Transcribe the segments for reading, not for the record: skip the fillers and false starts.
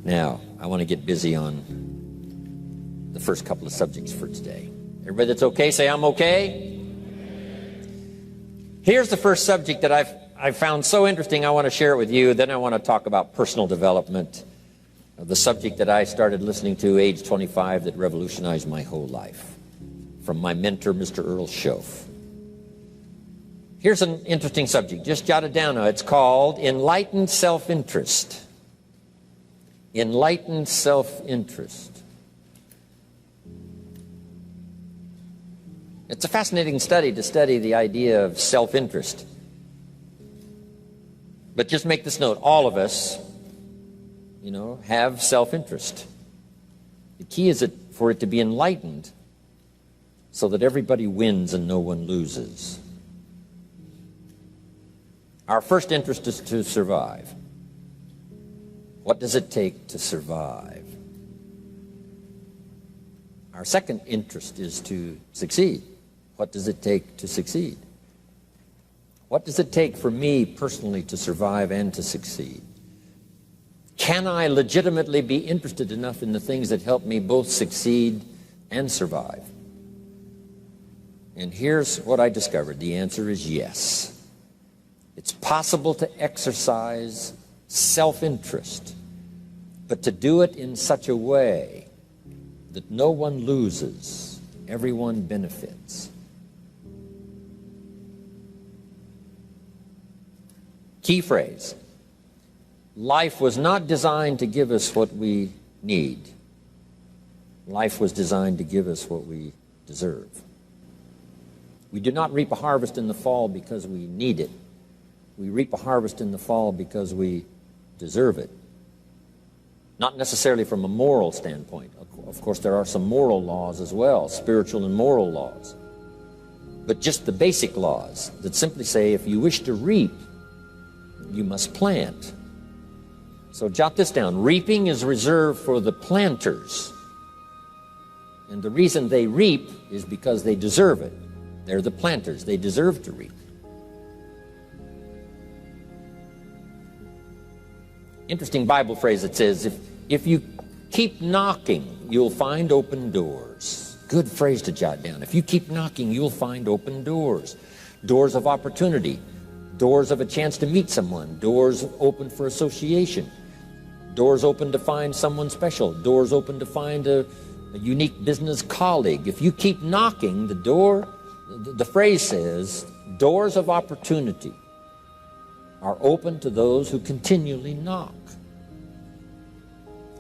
Now, I want to get busy on the first couple of subjects for today. Everybody that's okay, say I'm okay. Here's the first subject that I've found so interesting. I want to share it with you. Then I want to talk about personal development, the subject that I started listening to age 25 that revolutionized my whole life, from my mentor, Mr. Earl Schoaf. Here's an interesting subject. Just jot it down now. It's called Enlightened Self-Interest. Enlightened self-interest. It's a fascinating study to study the idea of self-interest. But just make this note, all of us, have self-interest. The key is for it to be enlightened so that everybody wins and no one loses. Our first interest is to survive. What does it take to survive? Our second interest is to succeed. What does it take to succeed? What does it take for me personally to survive and to succeed? Can I legitimately be interested enough in the things that help me both succeed and survive? And here's what I discovered. The answer is yes. It's possible to exercise self-interest, but to do it in such a way that no one loses, everyone benefits. Key phrase: life was not designed to give us what we need. Life was designed to give us what we deserve. We do not reap a harvest in the fall because we need it. We reap a harvest in the fall because we deserve it. Not necessarily from a moral standpoint. Of course, there are some moral laws as well, spiritual and moral laws. But just the basic laws that simply say if you wish to reap, you must plant. So jot this down. Reaping is reserved for the planters. And the reason they reap is because they deserve it. They're the planters. They deserve to reap. Interesting Bible phrase that says, if you keep knocking, you'll find open doors. Good phrase to jot down. If you keep knocking, you'll find open doors. Doors of opportunity. Doors of a chance to meet someone. Doors open for association. Doors open to find someone special. Doors open to find a unique business colleague. If you keep knocking, the phrase says, doors of opportunity are open to those who continually knock.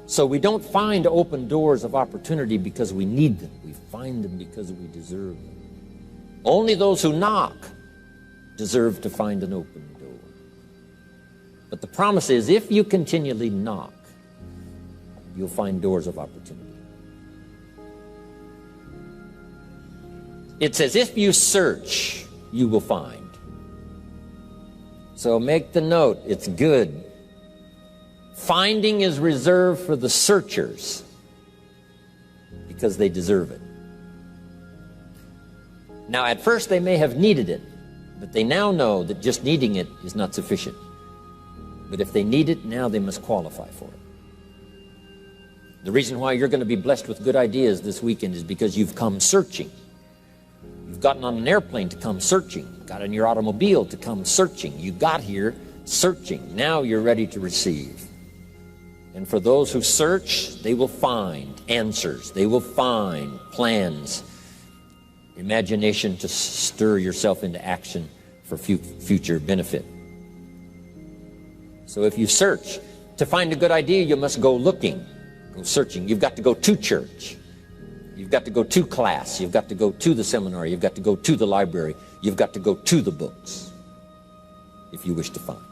So we don't find open doors of opportunity because we need them. We find them because we deserve them. Only those who knock deserve to find an open door. But the promise is, if you continually knock, you'll find doors of opportunity. It says, if you search, you will find. So make the note, it's good. Finding is reserved for the searchers because they deserve it. Now, at first they may have needed it, but they now know that just needing it is not sufficient. But if they need it, now they must qualify for it. The reason why you're going to be blessed with good ideas this weekend is because you've come searching. You've gotten on an airplane to come searching. Got in your automobile to come searching. You got here searching. Now you're ready to receive. And for those who search, they will find answers. They will find plans, imagination to stir yourself into action for future benefit. So if you search, to find a good idea, you must go looking, go searching. You've got to go to church. You've got to go to class. You've got to go to the seminar. You've got to go to the library. You've got to go to the books if you wish to find.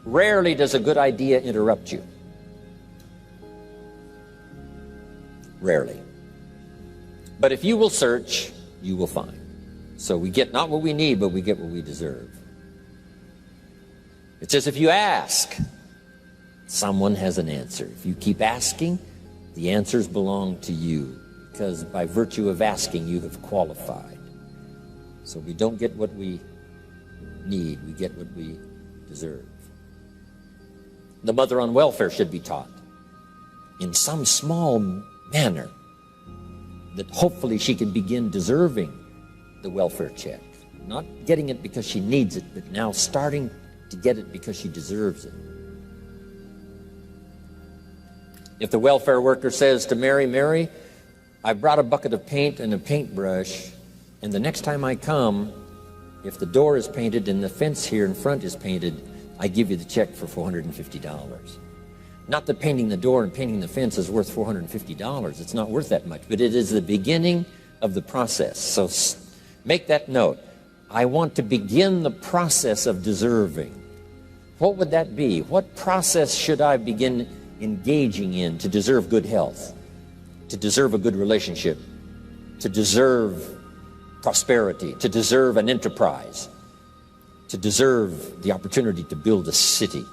Rarely does a good idea interrupt you. Rarely. But if you will search, you will find. So we get not what we need, but we get what we deserve. It says if you ask, someone has an answer. If you keep asking, the answers belong to you, because by virtue of asking, you have qualified. So we don't get what we need, we get what we deserve. The mother on welfare should be taught. in some small manner, that hopefully she can begin deserving the welfare check. Not getting it because she needs it, but now starting to get it because she deserves it. If the welfare worker says to Mary, Mary, I brought a bucket of paint and a paintbrush, and the next time I come, if the door is painted and the fence here in front is painted, I give you the check for $450. Not that painting the door and painting the fence is worth $450. It's not worth that much, but it is the beginning of the process. So make that note. I want to begin the process of deserving. What would that be? What process should I begin engaging in to deserve good health, to deserve a good relationship, to deserve prosperity, to deserve an enterprise, to deserve the opportunity to build a city?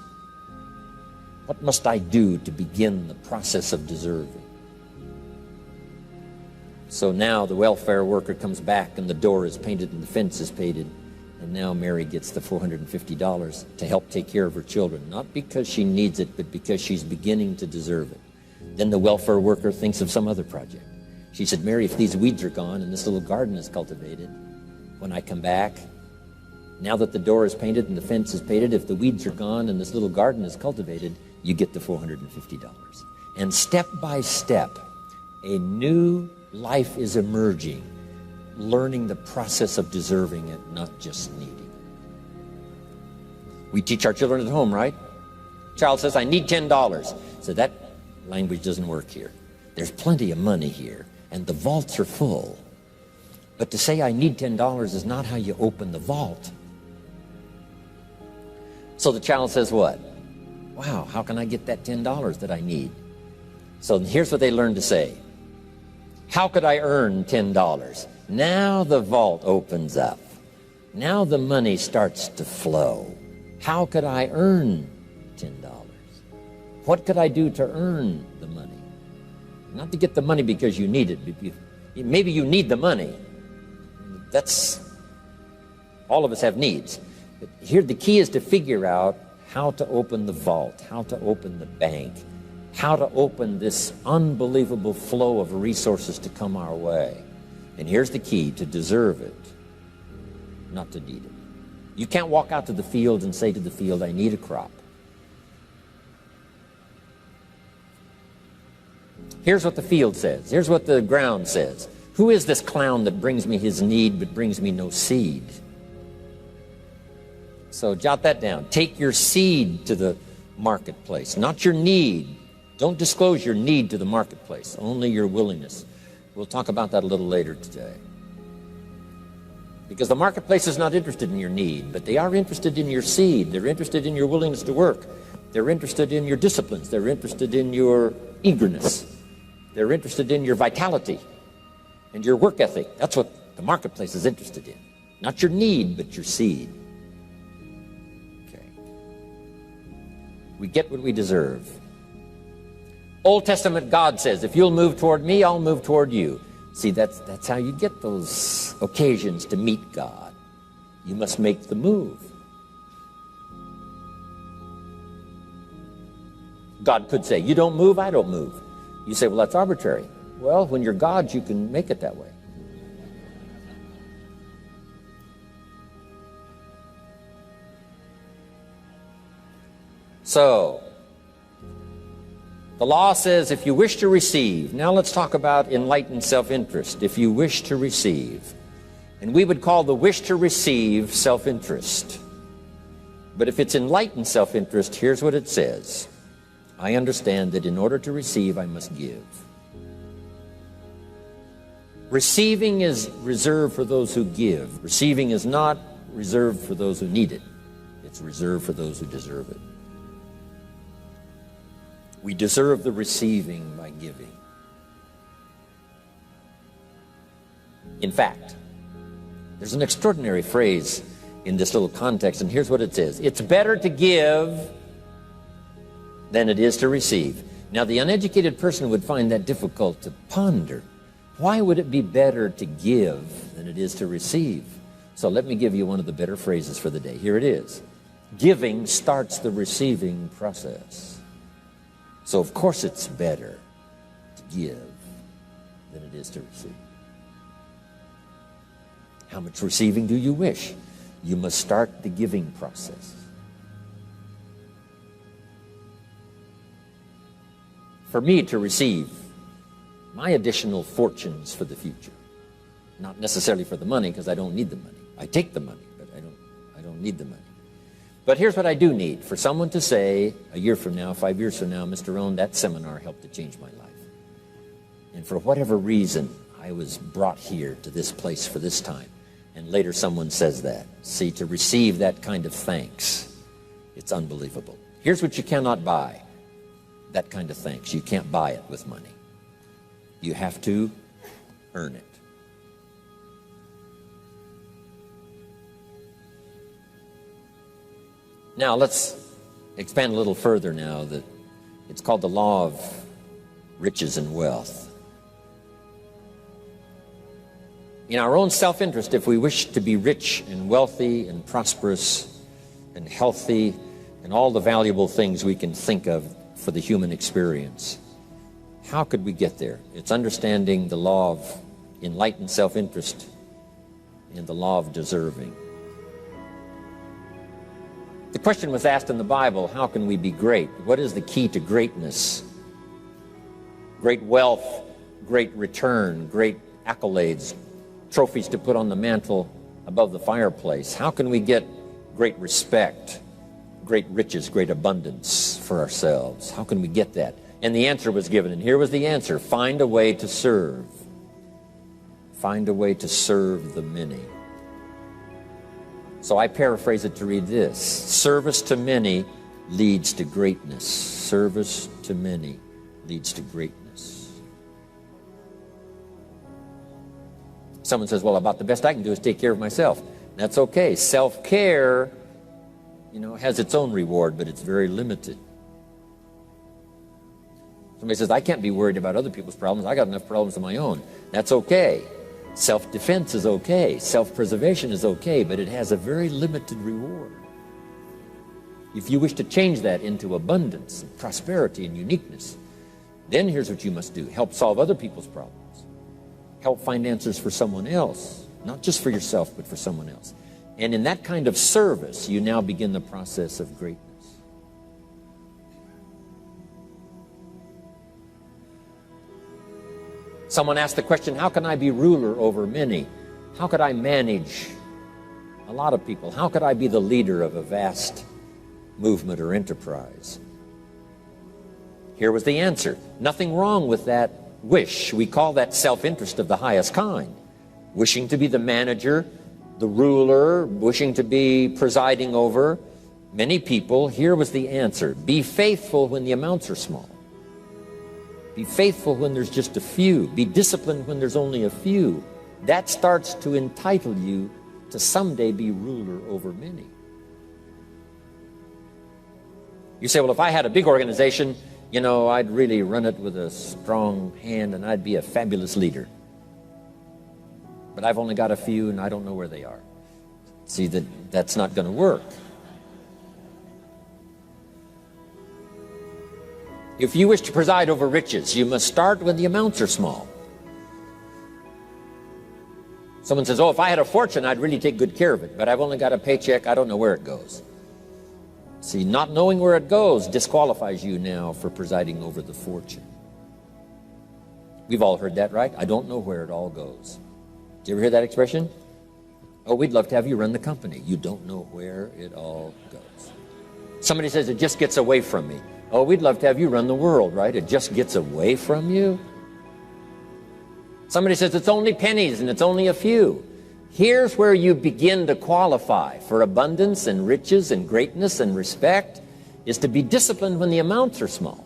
What must I do to begin the process of deserving? So now the welfare worker comes back and the door is painted and the fence is painted, and now Mary gets the $450 to help take care of her children, not because she needs it, but because she's beginning to deserve it. Then the welfare worker thinks of some other project. She said, Mary, if these weeds are gone and this little garden is cultivated, when I come back, now that the door is painted and the fence is painted, if the weeds are gone and this little garden is cultivated, you get the $450. And step by step, a new life is emerging, learning the process of deserving it, not just needing. We teach our children at home, right? Child says, I need $10. So that language doesn't work here. There's plenty of money here, and the vaults are full. But to say I need $10 is not how you open the vault. So the child says what? Wow, how can I get that $10 that I need? So here's what they learn to say. How could I earn $10? Now the vault opens up. Now the money starts to flow. How could I earn $10? What could I do to earn the money? Not to get the money because you need it. Maybe you need the money. That's, all of us have needs. But here the key is to figure out how to open the vault, how to open the bank, how to open this unbelievable flow of resources to come our way. And here's the key: to deserve it, not to need it. You can't walk out to the field and say to the field, I need a crop. Here's what the field says. Here's what the ground says. Who is this clown that brings me his need but brings me no seed? So jot that down. Take your seed to the marketplace, not your need. Don't disclose your need to the marketplace, only your willingness. We'll talk about that a little later today. Because the marketplace is not interested in your need, but they are interested in your seed. They're interested in your willingness to work. They're interested in your disciplines. They're interested in your eagerness. They're interested in your vitality and your work ethic. That's what the marketplace is interested in. Not your need, but your seed. Okay. We get what we deserve. Old Testament God says, if you'll move toward me, I'll move toward you. See, that's how you get those occasions to meet God. You must make the move. God could say, you don't move, I don't move. You say, well, that's arbitrary. Well, when you're God, you can make it that way. So, the law says if you wish to receive. Now let's talk about enlightened self-interest. If you wish to receive. And we would call the wish to receive self-interest. But if it's enlightened self-interest, here's what it says. I understand that in order to receive, I must give. Receiving is reserved for those who give. Receiving is not reserved for those who need it. It's reserved for those who deserve it. We deserve the receiving by giving. In fact, there's an extraordinary phrase in this little context, and here's what it says. It's better to give than it is to receive. Now, the uneducated person would find that difficult to ponder. Why would it be better to give than it is to receive? So let me give you one of the better phrases for the day. Here it is. Giving starts the receiving process. So of course it's better to give than it is to receive. How much receiving do you wish? You must start the giving process. For me to receive my additional fortunes for the future, not necessarily for the money, because I don't need the money. I take the money, but I don't need the money. But here's what I do need: for someone to say a year from now, 5 years from now, Mr. Rohn, that seminar helped to change my life. And for whatever reason, I was brought here to this place for this time. And later someone says that. See, to receive that kind of thanks, it's unbelievable. Here's what you cannot buy: that kind of thanks. You can't buy it with money. You have to earn it. Now let's expand a little further now. That it's called the law of riches and wealth. In our own self-interest, if we wish to be rich and wealthy and prosperous and healthy and all the valuable things we can think of for the human experience, how could we get there? It's understanding the law of enlightened self-interest and the law of deserving. The question was asked in the Bible, how can we be great? What is the key to greatness? Great wealth, great return, great accolades, trophies to put on the mantle above the fireplace. How can we get great respect, great riches, great abundance for ourselves? How can we get that? And the answer was given, and here was the answer: find a way to serve. Find a way to serve the many. So I paraphrase it to read this: service to many leads to greatness. Service to many leads to greatness. Someone says, well, about the best I can do is take care of myself. That's okay. Self-care, has its own reward, but it's very limited. Somebody says, I can't be worried about other people's problems. I got enough problems of my own. That's okay. Self-defense is okay. Self-preservation is okay, but it has a very limited reward. If you wish to change that into abundance and prosperity and uniqueness, then here's what you must do: help solve other people's problems. Help find answers for someone else, not just for yourself, but for someone else. And in that kind of service, you now begin the process of greatness. Someone asked the question, how can I be ruler over many? How could I manage a lot of people? How could I be the leader of a vast movement or enterprise? Here was the answer. Nothing wrong with that wish. We call that self-interest of the highest kind. Wishing to be the manager, the ruler, wishing to be presiding over many people. Here was the answer: be faithful when the amounts are small. Be faithful when there's just a few. Be disciplined when there's only a few. That starts to entitle you to someday be ruler over many. You say, well, if I had a big organization, I'd really run it with a strong hand and I'd be a fabulous leader. But I've only got a few and I don't know where they are. See, that's not going to work. If you wish to preside over riches, you must start when the amounts are small. Someone says, oh, if I had a fortune, I'd really take good care of it, but I've only got a paycheck, I don't know where it goes. See, not knowing where it goes disqualifies you now for presiding over the fortune. We've all heard that, right? I don't know where it all goes. Did you ever hear that expression? Oh, we'd love to have you run the company. You don't know where it all goes. Somebody says, it just gets away from me. Oh, we'd love to have you run the world, right? It just gets away from you. Somebody says, it's only pennies and it's only a few. Here's where you begin to qualify for abundance and riches and greatness and respect, is to be disciplined when the amounts are small.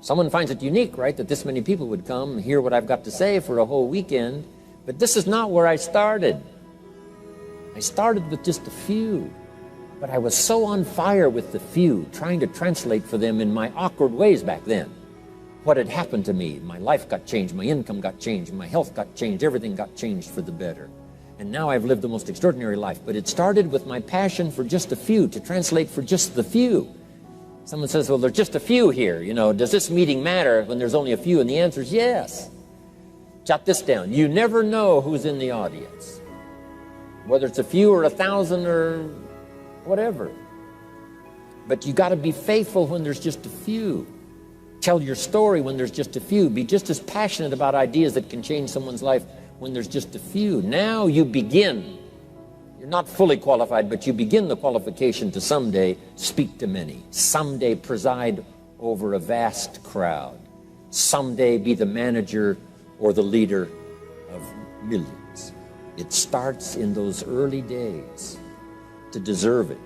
Someone finds it unique, right, that this many people would come and hear what I've got to say for a whole weekend, but this is not where I started. I started with just a few, but I was so on fire with the few, trying to translate for them in my awkward ways back then what had happened to me. My life got changed, my income got changed, my health got changed, everything got changed for the better. And now I've lived the most extraordinary life. But it started with my passion for just a few, to translate for just the few. Someone says, well, there's just a few here. You know, does this meeting matter when there's only a few? And the answer is yes. Jot this down. You never know who's in the audience, whether it's a few or 1,000 or whatever. But you got to be faithful when there's just a few. Tell your story when there's just a few. Be just as passionate about ideas that can change someone's life when there's just a few. Now you begin. You're not fully qualified, but you begin the qualification to someday speak to many. Someday preside over a vast crowd. Someday be the manager or the leader of millions. It starts in those early days. To deserve it,